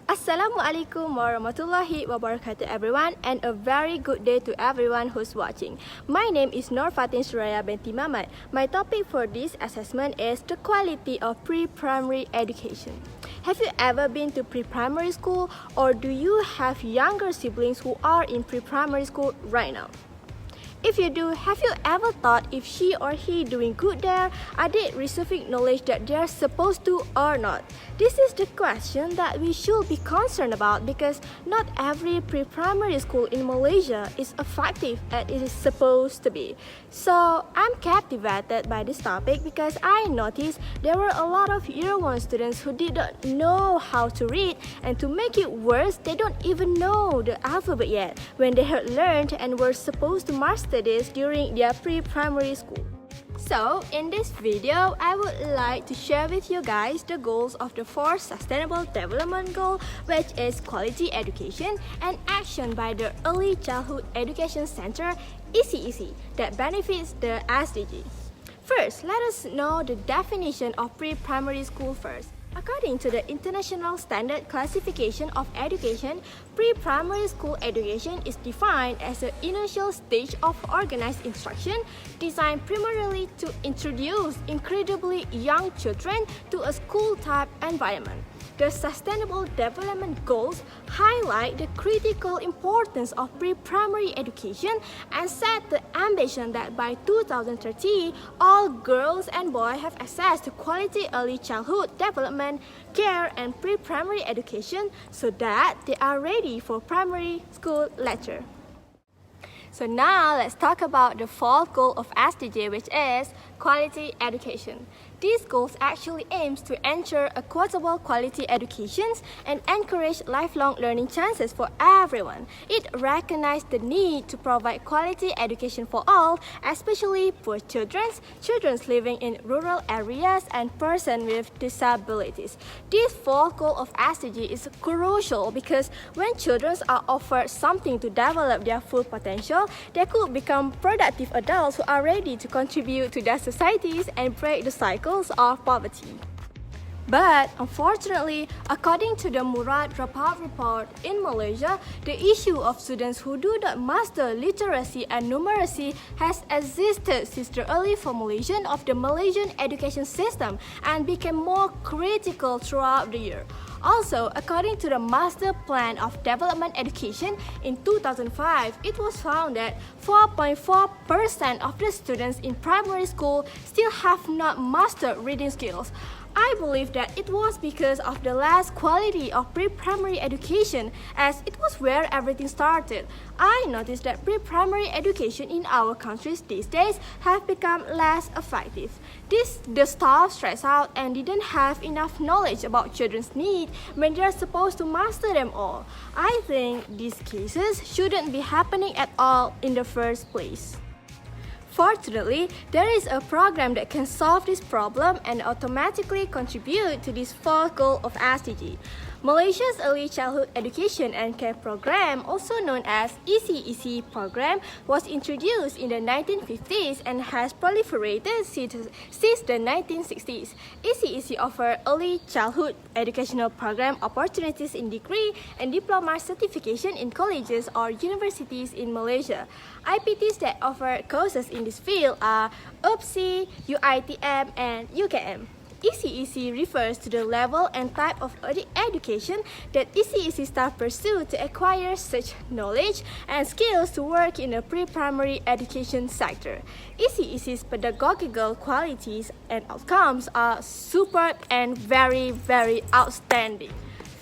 Assalamualaikum warahmatullahi wabarakatuh everyone, and a very good day to everyone who's watching. My name is Fathin Shuraiya binti Mamat. My topic for this assessment is the quality of pre-primary education. Have you ever been to pre-primary school, or do you have younger siblings who are in pre-primary school right now? If you do, have you ever thought if she or he doing good there? Are they receiving knowledge that they are supposed to or not? This is the question that we should be concerned about, because not every pre-primary school in Malaysia is effective as it is supposed to be. So I'm captivated by this topic because I noticed there were a lot of year 1 students who did not know how to read, and to make it worse, they don't even know the alphabet yet when they had learned and were supposed to master this during their pre-primary school. So, in this video, I would like to share with you guys the goals of the 4th Sustainable Development Goal, which is quality education and action by the Early Childhood Education Center (ECEC) that benefits the SDG. First, let us know the definition of pre-primary school first. According to the International Standard Classification of Education, pre-primary school education is defined as the initial stage of organized instruction designed primarily to introduce incredibly young children to a school-type environment. The Sustainable Development Goals highlight the critical importance of pre-primary education and set the ambition that by 2030, all girls and boys have access to quality early childhood development, care, and pre-primary education so that they are ready for primary school later. So now let's talk about the 4th goal of SDG, which is quality education. These goals actually aims to ensure equitable quality educations and encourage lifelong learning chances for everyone. It recognizes the need to provide quality education for all, especially poor children living in rural areas, and persons with disabilities. This 4th goal of SDG is crucial because when children are offered something to develop their full potential, they could become productive adults who are ready to contribute to their societies and break the cycles of poverty. But unfortunately, according to the Murad Dropout report in Malaysia, the issue of students who do not master literacy and numeracy has existed since the early formulation of the Malaysian education system and became more critical throughout the year. Also, according to the Master Plan of Development Education in 2005, it was found that 4.4% of the students in primary school still have not mastered reading skills. I believe that it was because of the less quality of pre-primary education, as it was where everything started. I noticed that pre-primary education in our countries these days have become less effective. The staff stressed out and didn't have enough knowledge about children's needs when they are supposed to master them all. I think these cases shouldn't be happening at all in the first place. Fortunately, there is a program that can solve this problem and automatically contribute to this 4th goal of SDG. Malaysia's Early Childhood Education and Care Program, also known as ECEC program, was introduced in the 1950s and has proliferated since the 1960s. ECEC offers early childhood educational program opportunities in degree and diploma certification in colleges or universities in Malaysia. IPTs that offer courses in this field are UPSI, UITM, and UKM. ECEC refers to the level and type of education that ECEC staff pursue to acquire such knowledge and skills to work in the pre-primary education sector. ECEC's pedagogical qualities and outcomes are superb and very outstanding.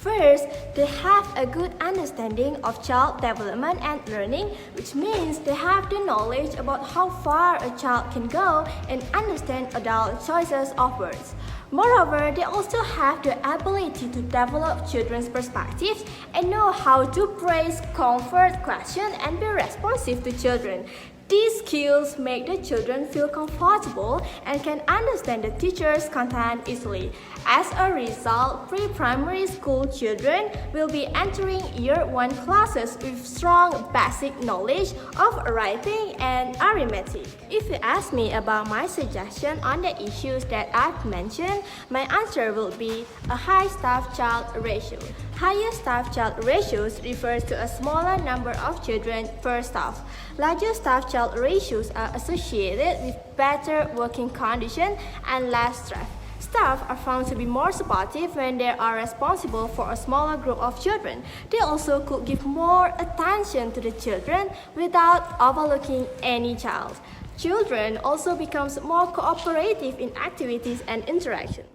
First, they have a good understanding of child development and learning, which means they have the knowledge about how far a child can go and understand adult choices of words. Moreover, they also have the ability to develop children's perspectives and know how to praise, comfort, question, and be responsive to children. These skills make the children feel comfortable and can understand the teacher's content easily. As a result, pre-primary school children will be entering year 1 classes with strong basic knowledge of writing and arithmetic. If you ask me about my suggestion on the issues that I've mentioned, my answer will be a high staff-child ratio. Higher staff-child ratios refers to a smaller number of children per staff. Larger staff-child ratios are associated with better working conditions and less stress. Staff are found to be more supportive when they are responsible for a smaller group of children. They also could give more attention to the children without overlooking any child. Children also become more cooperative in activities and interaction.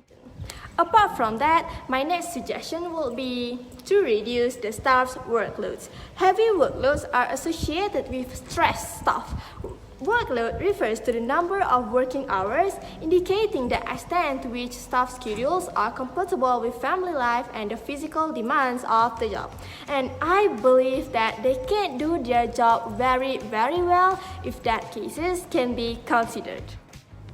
Apart from that, my next suggestion will be to reduce the staff's workloads. Heavy workloads are associated with stressed staff. Workload refers to the number of working hours, indicating the extent to which staff schedules are compatible with family life and the physical demands of the job. And I believe that they can do their job very well if that cases can be considered.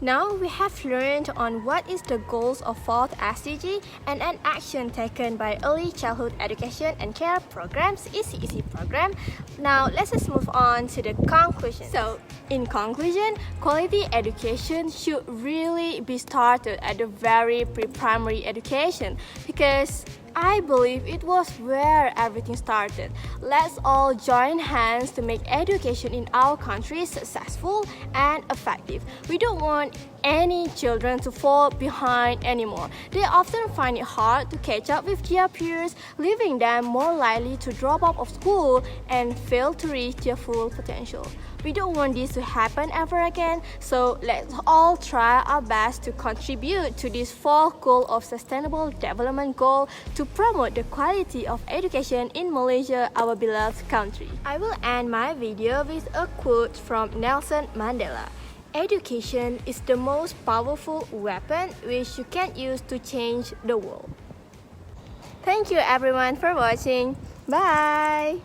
Now we have learned on what is the goals of 4th SDG and an action taken by Early Childhood Education and Care Programs, ECEC program. Now let's just move on to the conclusion. So in conclusion, quality education should really be started at the very pre-primary education because I believe it was where everything started. Let's all join hands to make education in our country successful and effective. We don't want any children to fall behind anymore. They often find it hard to catch up with their peers, leaving them more likely to drop out of school and fail to reach their full potential. We don't want this to happen ever again, so let's all try our best to contribute to this 4th goal of Sustainable Development Goal to promote the quality of education in Malaysia, our beloved country. I will end my video with a quote from Nelson Mandela. Education is the most powerful weapon which you can use to change the world. Thank you everyone for watching. Bye!